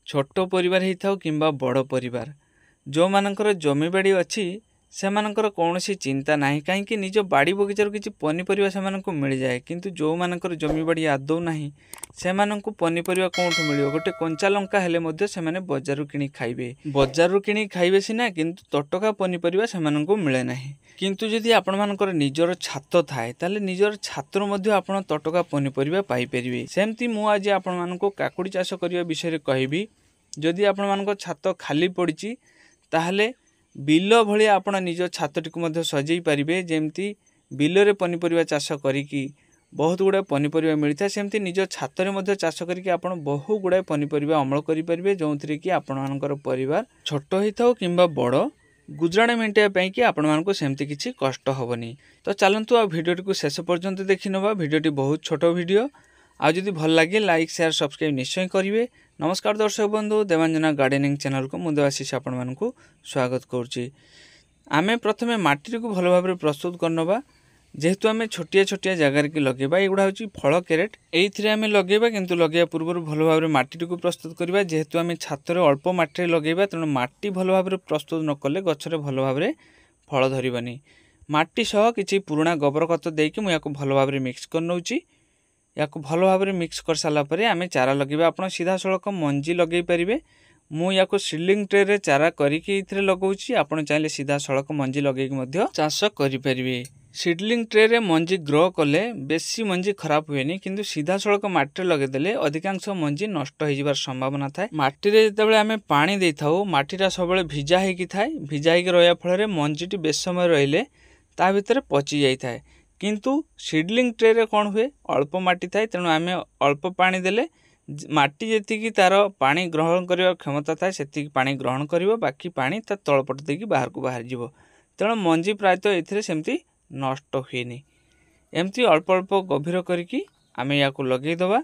छोट परिवार होइथाउ किंबा बड़ परिवार जो मानकर जमीबाड़ी अच्छी से मानकर कौन सी चिंता नहीं कहीं निज बाड़ी बगीचार किसी पनीपरिया से मिल जाए किंतु जो मानकर जमीबाड़ी आदौ नहीं से पनीपरिया कौटू मिल गोटे कंचा लंका हेले मध्य से माने बजार किणी खाइबे बजार किणी खाइबे सिना किंतु तटका पनीपरिया से मिले नहीं किंतु जदि आपण मानकर निजर छात थाए ताले निजर छातर मध्य आपण तटका पनीपरिया पाई परिबे। सेमती मु आज आपण मानको काकुड़ी चाष करिया विषय कहबी। जदि आपण मानको छात खाली पड़िची ताहले बिल भलिया आपण निज छातटी को मध्य सजई पारिबे। जेमती बिलरे पनीपरिया चाष करिकी बहुत गुड़ाए पनीपरिया मिलता है सेमती निज छातरे मध्य चाष करिकी आपण बहु गुड़ाए पनीपरिया अमल करि परिबे जोंथरे कि आपण मानकर परिवार छोट होइथाउ किंबा बड़ गुजराण मेंटेया कि आपण मानको सेमती किछि कष्ट होबनी। तो चलंतु आ भिडियोटी को शेष पर्यंत देखि नबा। भिडियोटी बहुत छोट भिडियो आ जदि भल लगे लाइक शेयर सब्सक्राइब निश्चय करिवे। नमस्कार दर्शक बंधु देवांजना गार्डनिंग चैनल को मुझे आशीष आपण मानकु स्वागत करुच्ची। आमे प्रथमे माटी को भल भाव प्रस्तुत करनबा जेहेतु आमे छोटिया छोटिया जगार की लगेबा एगुड़ा होची फल कैरेट एइथिरे आमे लगेबा किंतु लगेया पूर्व भल भाव माटी को प्रस्तुत करबा। जेहेतु आमे छातरे अल्प माटी लगेबा तेणु माटी भल भाव प्रस्तुत न कले गछरे भल भाव फल धरिबनी। माटी सह किछि पुराना गोबर खत देकी मु याको भल भाव मिक्स कर नउची। याको भल भाव मिक्स कर साला परे आमे चारा लगेबा। आपण सीधा सड़क मंजी लगे पारिबे। मु याको सीडलिंग ट्रे रे चारा करिके इथिरे लगाउची। आपण चाहिले सीधा सड़क मंजी लगेकी मध्य चाष करि परिबे। सीडलिंग ट्रे रे मंजी ग्रो कले बेसी मंजी खराब हुएनी किंतु सीधा सड़क माटी लगे देले अधिकांश मंजी नष्ट हो जिबार संभावना थाए। माटी रे जेतेबेले आमे पानी देइथाउ माटीटा सबले भिजा हेकी थाए। भिजा हेकी रहया फଳରେ मंजीटी बेस समय रहिले ता भितरे पची जाई थाए। किंतु सीडलिंग ट्रे रे कौन हुए अल्प माटी थाए तेणु आमे अल्प पानी देले माटी जेतिकी तार पानी ग्रहण करिवार क्षमता थाए सेतिकी पानी ग्रहण करिवो बाकी पानी ता तळपट देकी बाहर को बाहर जिवो। तेणु मंजी प्रायतः एथिरे सेमती नष्ट हुएनी। एमती अल्प अल्प गभीर करिकी आमे याको लगेई दबा।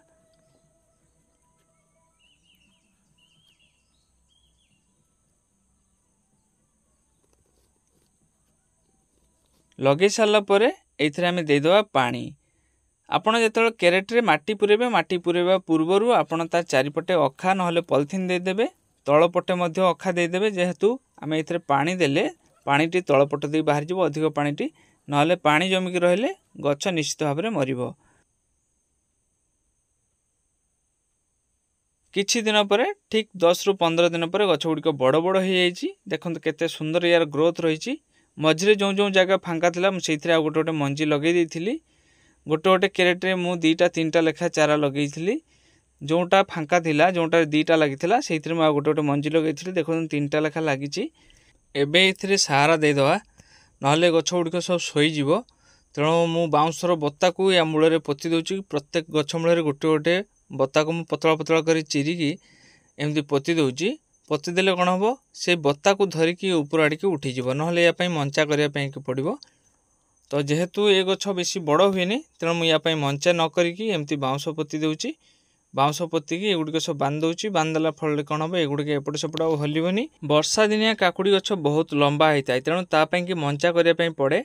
लगे सारा परे एथिरे आमे दे दबा पानी। आपण जेतल कैरेट रे माटी पुरेबा पूर्वरु आपण तार चारिपटे अखा नहले पॉलिथिन दे देबे। तळपटे मध्य अखा दे देबे जेहेतु आमे एथिरे पानी देले पानीटी तळपट दे बाहर जिवो अधिक पानीटी नहले पानी जमिकी रहले गछ निश्चित भाव में मरिबो। किछि दिन पर ठीक 10 रु 15 दिन पर गछ गुड़िक बड़ बड़ हो जाइछि। देखंतु केते सुंदर यार ग्रोथ रहिछि। मझिरे जो जो जगह फांका थिला मु सेइथिरे आ गोटे गोटे मंजी लगे देइथिली। गोटे गोटे कैरेट रे मु 2टा 3टा लेखा चारा लगेइथिली। जोटा फांका थिला जोटा 2टा लागिथिला सेइथिरे मु आ गोटे गोटे मंजी लगेइथिली। देखंतु 3टा लेखा लागिछि। एबे एथिरे सहारा दे दवा नहले गछ गुड़िक सब शोईजीव। तेणु मु बाउंसर बत्ता को या मूल पोति दूची। प्रत्येक गछ मूल गोटे गोटे बत्ता को मु पतला पतला कर चिरिकी एमती पोति दूची। पोति देले कौन हम से बत्ता को धरिकी ऊपर आड़िकी उठीज नहले या मंचा करने पड़ो। तो जेहेतु ये गछ बेसी बड़ हुए तेणु मुझे मंचा न करिकी एमती बाउंस पोति दूची। बाउंस पोतिकी एगुड़िक सब बांध दूची। बांधदेला फल कौन हम एगुड़िक एपट सेपट हलबनी। वर्षा दिनिया काकुड़ी गछ बहुत लंबा होता है तेणु तापाई मंचा करने पड़े।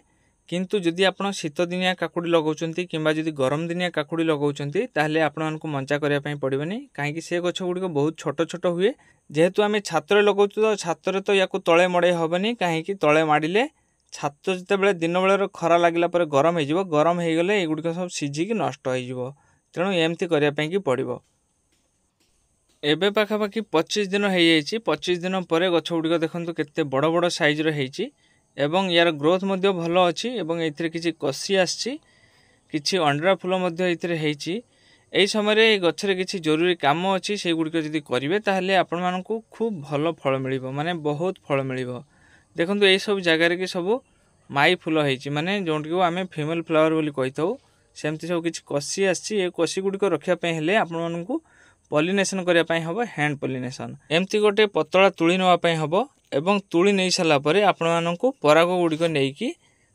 किंतु जदि आप शीत दिनिया काकुड़ी लगाउछंती किंबा जदि गरम दिनिया काकुड़ी लगाउछंती ताहले आपनको मंचा करने पड़बनी कहीं से गछ गुड़िक बहुत छोट छोट हुए। जेहेतु आम छाତରେ लगाउछु तो छाତରେ तो याकू तले मड़े हेनी कहीं तले माड़े छात जितेबाला दिन बेलर खरा लगिला गरम हो गरम हो गले एगुड़िक सब सीझिकी नष्ट हो। तेणु एमती करने पड़ो। एबे पाखापाखि 25 दिन हो जाइए। 25 दिन पर गछ गुड़िक देखते केते बड़ बड़ साइज रही एवं यार ग्रोथ मध्य भल अच्छी एवं एथिरे किछि कसी आछि किछि अंडरा फूल मध्य एथिरे हेछि। एई समय गछरे किछि जरूरी काम अच्छी से गुड़िक जदि करेंगे ताहले आपण मानकु खूब भल फल मिलिबो माने बहुत फल मिलिबो। देखंतु एई सब जगार कि सब माई फूल होइछि माने जोंटी को आमे फीमेल फ्लावर बोली कहिथौ सेमती सब किछि कसी आछि। ए कसी गुड़िक रखिया पय हेले आपण मानकु पॉलिनेशन करिया पय हबो हैंड पॉलिनेशन। एमती गोटे पतला तुली नवा पय हबो एवं तुली नहीं सारा पर आपण मानकु पराग गुड़िक नहीं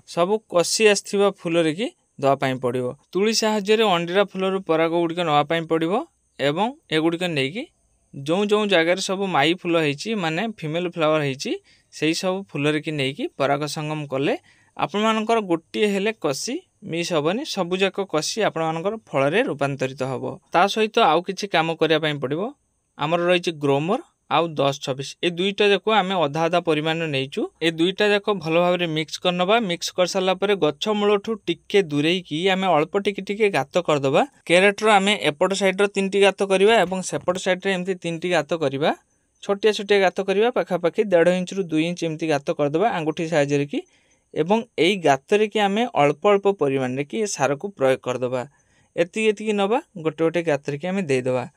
सब कसी आसथिबा फूल रे कि दवापाई पड़ो। तुली साहाय्य अंडीरा फूलर पराग गुड़िक नवापाई पड़ो एवं एगुड़िक नहीं जो जो जगार सब माई फूल होइछि माने फीमेल फ्लावर होइछि सेही सब फूल कि नहीं पराग संगम कले आपण मानकर गोटे हेले कसी मिस हेनी सबुजाक कसी आपण मानकर फल रे रूपांतरित हम। ता सहित आउ किछि काम करिया पई पड़िबो। आमर रही ग्रोमर आउ 10-26 ए दुईटा जाक आम अधा अधा परिमाण नहींचु। ए दुईटा जाक भल भाव मिक्स करनबा। मिक्स कर सारा पर गछ मूलठू टिके दूरे की आम अल्प टिके गात करदबा। कैरेटर आम एपट साइड्र 3टी गात करवा और सेपट साइड्रे एमती 3टी गात करवा। छोटिया छोटिया गात करवा पाखापाखि 1.5 इंच रु 2 इंच एमती गात करदबा आंगुठी साहाय्य की। एवं एई गातरे कि आम अल्प अल्प परिमाण कि सार को प्रयोग करदबा। एति नवा गोटे गोटे गातरे कि आम देदबा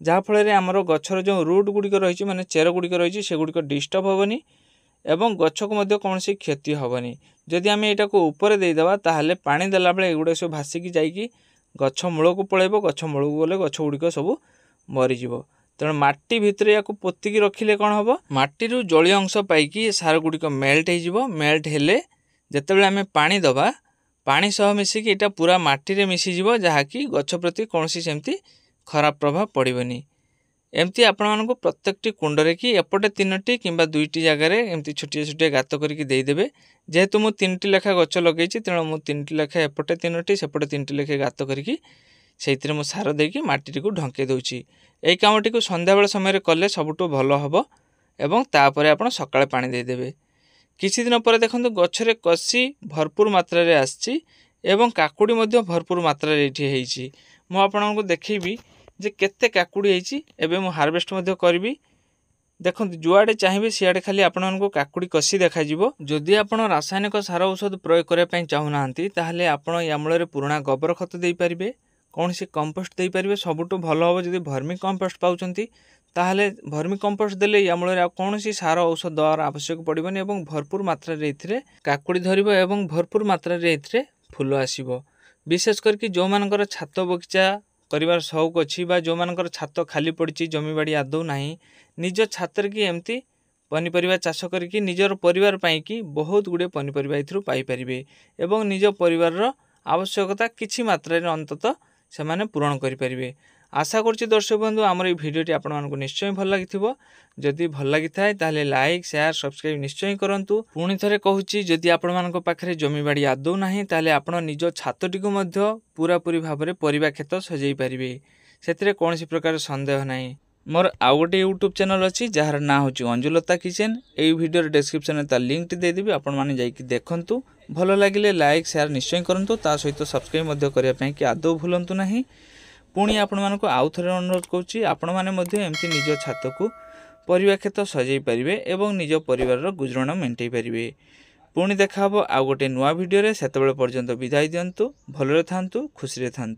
जहाँफल आमर गछर जो रूट गुड़िक रही माने चेर गुड़िक रही से गुड़िक डिस्टर्ब हेनी एवं गछ को कौन क्षति हेनी। जदि आम यहाँ को ऊपर देदेबा ताहले पानी देला बेले एगुड़ा सब भासिकी जाइकी गछ मूल को पलैब। गछ मूल को गले गछ गुड़िक सब मरीज। तेणु माटी भितर या पोतिकी रखिले कौन हम माटी जलीय अंश पाई सार गुड़िक मेल्ट हो। मेल्ट हेले जितेबाला आम पानी दबा पानी सह मिसिकी एटा पूरा माटी रे मिसीज जहाँकि गछ प्रति कौन सेमती खराब प्रभाव पड़ोनी। एमती आपण मानक प्रत्येकटी कुंडरे कि एपटे 3टी किंबा 2टी जगार एमती छोटिया छोटिया गात करके देदेवे। जेहेतु मु 3टी लेखा गछ लगे तेणु मु 3टी लेखा एपटे 3टी सेपटे 3टी लेखा गात करके से मु सार देकी माटी को ढंके दूची। यही कामटी को संध्या बेला समय कले सबुठु भल हम एवं तापर आपण सकाळे पानी देदेवे। किछि दिन पर देखंतु गछरे कसी भरपूर मात्रा रे आछि एवं काकुड़ी मध्य भरपूर मात्रा रे एठी हेइछि। मु आपनको देखैबी जे केते काकुड़ी हेइछि। एबे मु हार्वेस्ट मध्य करबी। देखंतु जुआडे चाहिबे सियाडे खाली आपनको काकुड़ी कसी देखा जिवो। जदि आपण रासायनिक सार औषध प्रयोग करिया पई चाहू नाहंती ताहले आपण या मूଳରେ पुराणा गोबर खत देई परिबे। कौन सी कंपोस्ट दे पारे सबुठु भल हम जब भर्मी कंपोस्ट पाउचंती ताहले भर्मी कंपोस्ट देले या मूଳରେ कौन सी सार औषध देवार आवश्यक पड़ोनी और भरपूर मात्रा रे काकुड़ी धरिबो एवं भरपूर मात्रा रे फूल आसीबो। विशेष करके जो मानकर छात बगीचा करिवार शौक अच्छी बा जो मानकर छात खाली पड़ी जमी बाड़ी आदौ नाही निज छातर की एमती पनीपरिया चाष करके निजर परिवार पाई कि बहुत गुड़े पनीपरिया एथुरु पाई परिबे एवं निज परिवार आवश्यकता किछि मात्रा रे अंततः से माने पूरण करें। आशा करछि दर्शक बंधु आमर ये भिडियोटी आपण मानकु निश्चय भल लागिथिबो। जदि भल लागिथाय ताहले लाइक शेयर सब्सक्राइब निश्चय करंतु। पुणी थरे कहूछि जदि आपण मानक पाखरे जमी बाड़ी आदौ नाही ताहले आपण निज छातटी को मध्य पूरा पूरी भाबरे परिबा खेत सजै परिबे। सेतिरे कोनोसी प्रकार संदेह नाही। मोर आउ गोटे यूट्यूब चैनल अच्छी जार ना हूँ अंजुलता किचेन। यही वीडियो डिस्क्रिप्शन में तार लिंक देदेवी आपण मैंने जाइए देखूँ। भल लगे लाइक शेयर निश्चय करूँ। ता सहित सब्सक्राइब करने कि आदौ भूलु ना। पुणी आपण मानक आउ थे अनुरोध करुँची आपण मैंने एमती निज छात को परिबा खेत सजै पारे और निज परिवार गुजरण मेंटै पारे। पुणी देखा आउ गोटे नुआ भिडियो। सेतबेले पर्यंत विदाय दिंतु। भलरे थांतु खुशी रे थांतु।